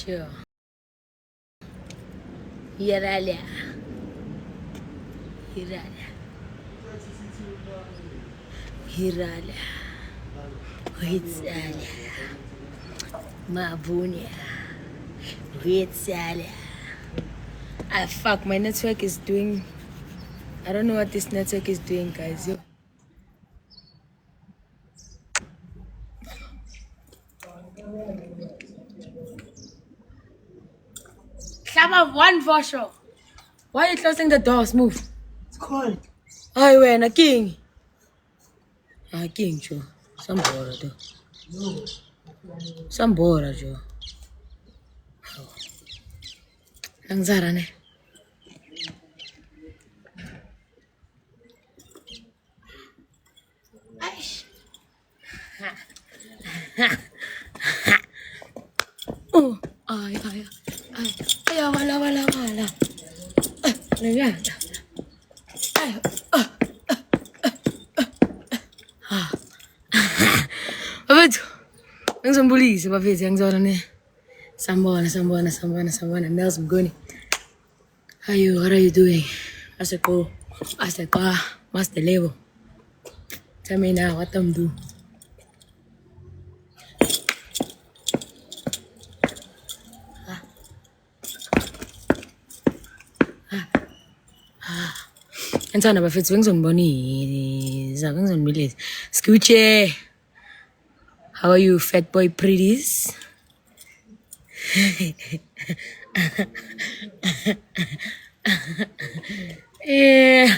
Sure. Hiralia. Hiralia. Hiralia. Huitsalia. Mabunia. Huitsalia. Ah, fuck, my network is doing... I don't know what this network is doing, guys. Yo. Shama, one for sure. Why are you closing the doors? Move. It's cold. Ay, wena, king. Ah, king, Joe. Some bora, though. No. Some bora, Joe. Ang zara, ne? Aish. Oh, ay, ay, ay. Ay, wala. Ay, ayan. Ay, Bafethu, ngizomubulisa bafethu, ngizona ne. Sambona. Nels Mgoni. How you? What are you doing? I said, go. What's the level? Tell me now, what I'm doing. Ngithanda bafethu bengizonibonisa, bengizonibulisa. Skuche. How are you, fat boy pretties? Yeah.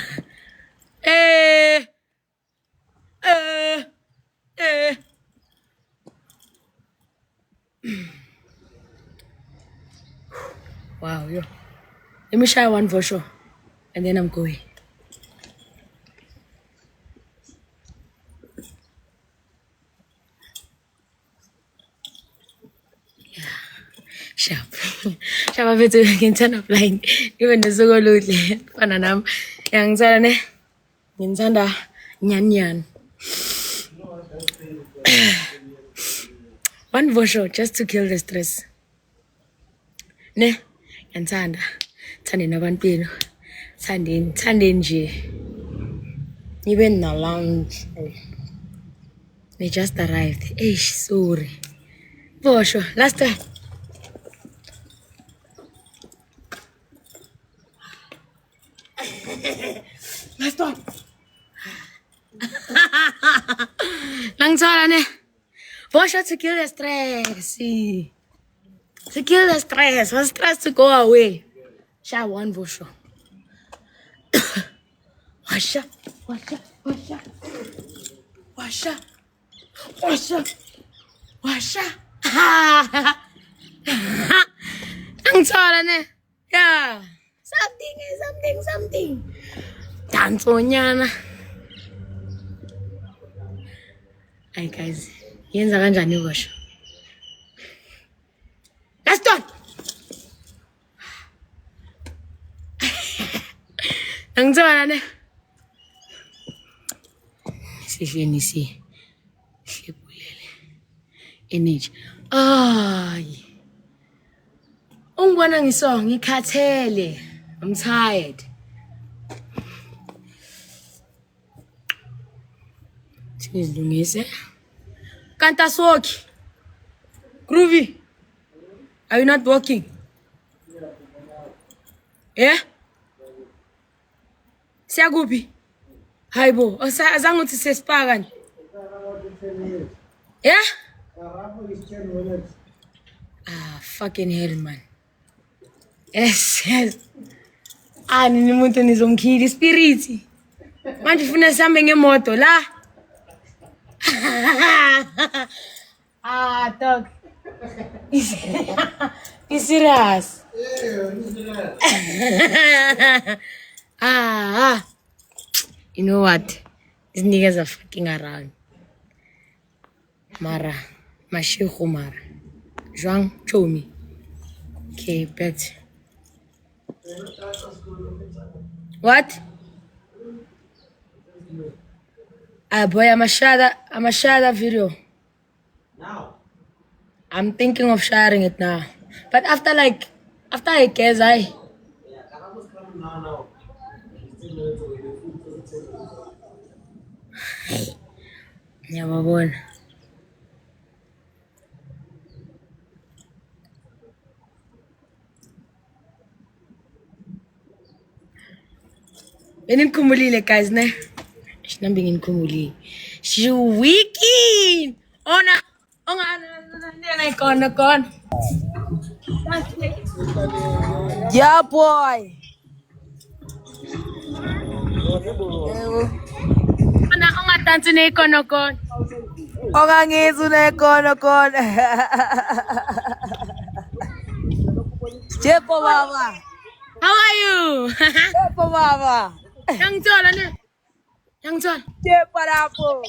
Wow, yo. Let me try one for sure. And then I'm going. Sharp. Sharp bafethu ngithanda blind. Even nesuku oluhle fana nami. Ngithanda ne. Ngithanda nyan. One for sure, just to kill the stress. Ne. Ngithanda. Thande nabantwini. Thande nje. Even na lounge. They just arrived. Eish, sorry. For sure. Last time. Last one. Langzala ne. For sure to kill the stress. See. To kill the stress. For stress to go away. Sha one for sure. Washa. Langzala ne. Yeah. Something. Dansonyana. Hi guys. Yenza kanjani washo? Last one. Angizona ne. Sihleni si. Hlepulele. Energy. Ay. Ungibona ngiso ngikhathele. I'm tired. Sizilungise. Kanta soki. Groovy. Are you not working? Yeah? Siyakuphi? Hayibo, azange uthi sesipaka nje. Yeah? Ah, fucking hell, man. Yes. Nini umuntu nizomkhila spirit. Manje ufuna sihambe ngemoto la. Dog. You serious? You know what? These niggas are fucking around. Mara. Mashihu Mara. Joang Chomi. Okay, bet. What? Boy, I'm a share that video. Now? I'm thinking of sharing it now. But after I guess I. Ngiyababona. Benikhumbulile guys ne? Sinambe nginikhumbulile. Weekend. Ona ongana ikona. Yeah boy. Ona ongadansi neikona kona. Ongangizu nekono kono. Jepo baba. How are you? Jepo baba. Yang Jola ne? Yang Jola. Jepo rapo.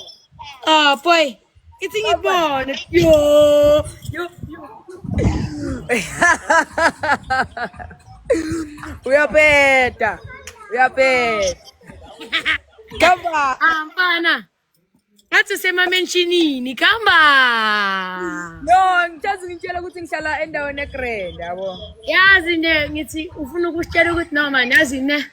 Ah boy. Itingi bon. Yo. Uyapeta. Kamba. Mfana. Ngathi semamentionini kamba. No, ngichazi ngitshela ukuthi ngihlala endaweni eGrand yabo. Yazi ne ngithi ufuna ukusitshela ukuthi no man yazi ne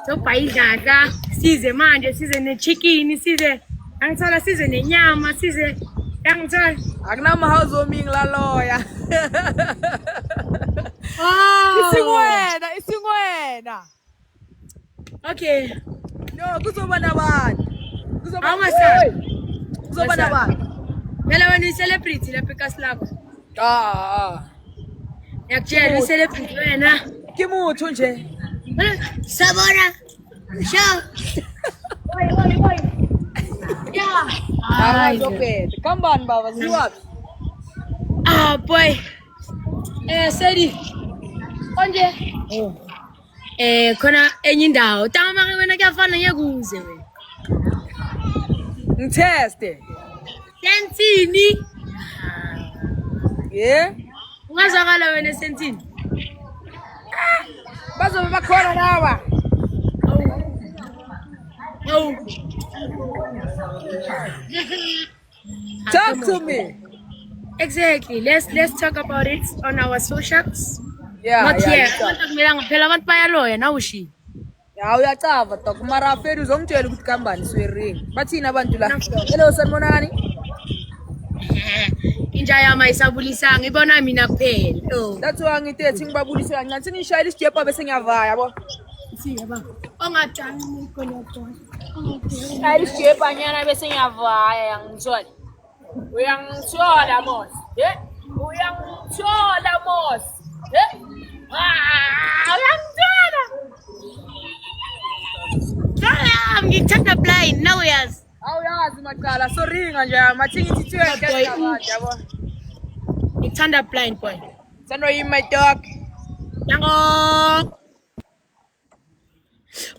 sobha idlaka size manje size nechicken size angithola size nenyama size yangithola Akunama housewarming la lawyer. oh Isingwena. okay No, kuzoba nabantu. Kuzoba nabantu. Phela wena uyi-celebrity lapha ekhasi lakho. Ngiyakutshela uyi-celebrity wena. Kimuthu nje. Sabona. Show. Oi. Yeah. Hayi ngophethe. Kambani baba siwaphi? Ah boy. Sedi. Konje. Khona enye indawo. Tama wena kuyafana ngekuze wena. Ngiteste. Sentini. Yeah. Ungazakala wena sentini. Bazobe bakhona lawa. Oh. Talk to me. Exactly. Let's talk about it on our socials. Yeah. Not here. Kumela phela abantu bayaloya na ushi. Ya uyacava dok mara aferi uzongitshela ukuthi kambani swearing. Bathina abantu la. Hello sanibona kani? Inja yami isabulisa ngibona mina kuphela. Oh. That's why ngithi ngibabulise kancane sinishayela isijepa bese ngiyavaya yabo. Siyaba. Ongatani khona. Shayela isijepa nyana bese ngiyavaya yangithola. Uyangithola mos. Uyangithola mos. Uyangithola. Ngithanda blind now yazi. Awuyazi maqala so ringa nje mathi ngithi 20 abantu yabo. Ngithanda blind boy. Sando yi my dog. Yango.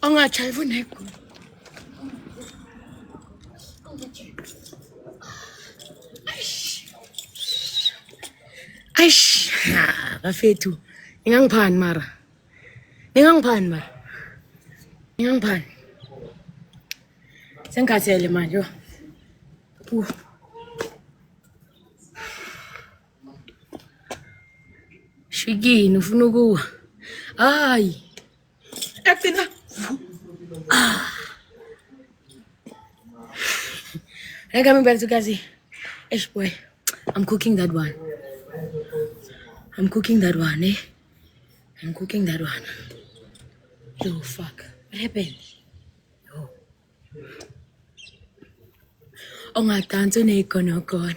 Ongachayiva neko. Aish. Bafethu. Ningangiphani mara. Sengikhathele manje yo. Shikini ufuna ukuwa. Hayi. Yagcina. I'm coming back to Gazi. Ish boy. I'm cooking that one, eh? I'm cooking that one. Yo, fuck. What happened? Yo. Ongadansi neikono kon.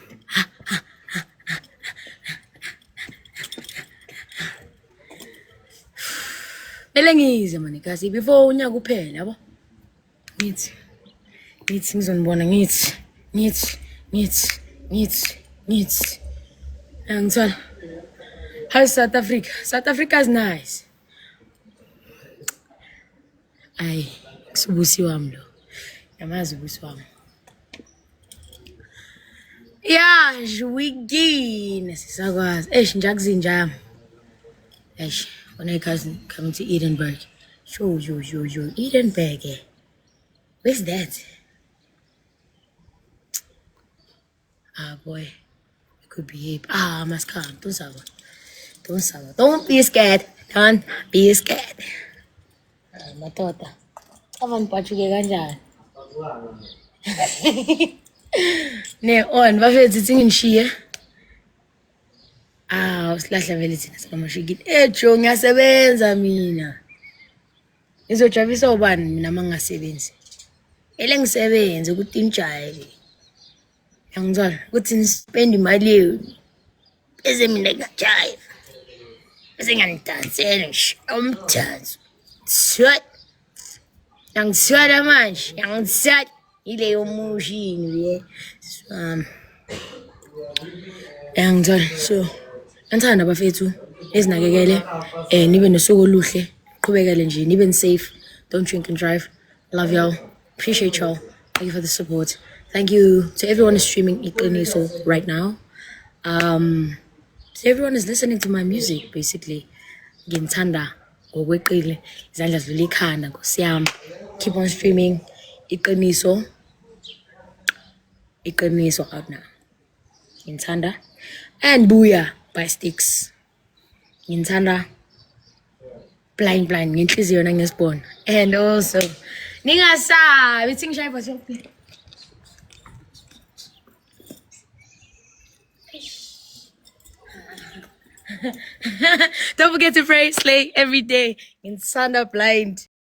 Bele ngize mani kasi before unyaka uphela yabo. Ngithi ngizonibona ngithi. Angithola. How's South Africa? South Africa is nice. Ay, kusubusi wami lo. Yamazi ubusi wami. Yeah, weekend sisakwazi. Nje akuzinjami. When I coming to Edinburgh. Yo, Edinburgh. Where's that? Ah boy. It could be hip. Must come. Don't say. Don't suffer. Don't be scared. Don't be scared. Madoda. Abantu bajuke kanjani? Ne on bafethu ithi ngishiye. Usilahla vele thina sikamashikile. Joe ngiyasebenza mina. Ngizojabulisa ubani mina mangasebenzi? Ele ngisebenze ukuthi injaye. Yangizwa ukuthi ngispend imali yenu. Bese mina ngajaye. Bese ngiyandansela ngisho umdanso. Sweat. Yangiswala manje, yangisat ile yomushini ye. Yangizwa so ngithanda bafethu ezinakekele nibe nosuku oluhle, qhubekele nje nibe safe. Don't drink and drive. Love y'all. Appreciate y'all. Thank you for the support. Thank you to everyone who's streaming Iqiniso right now. So everyone is listening to my music basically. Ngithanda ngokweqile izandla zivula ikhanda Nkosi yami. Keep on streaming Iqiniso out now. Ngithanda and Booyah by Sticks. Ngithanda blind ngenhliziyo nangesibona. And also ningasabi ithi ngishaye bhathi yokuphila. Don't forget to pray, slay every day. Ngithanda blind.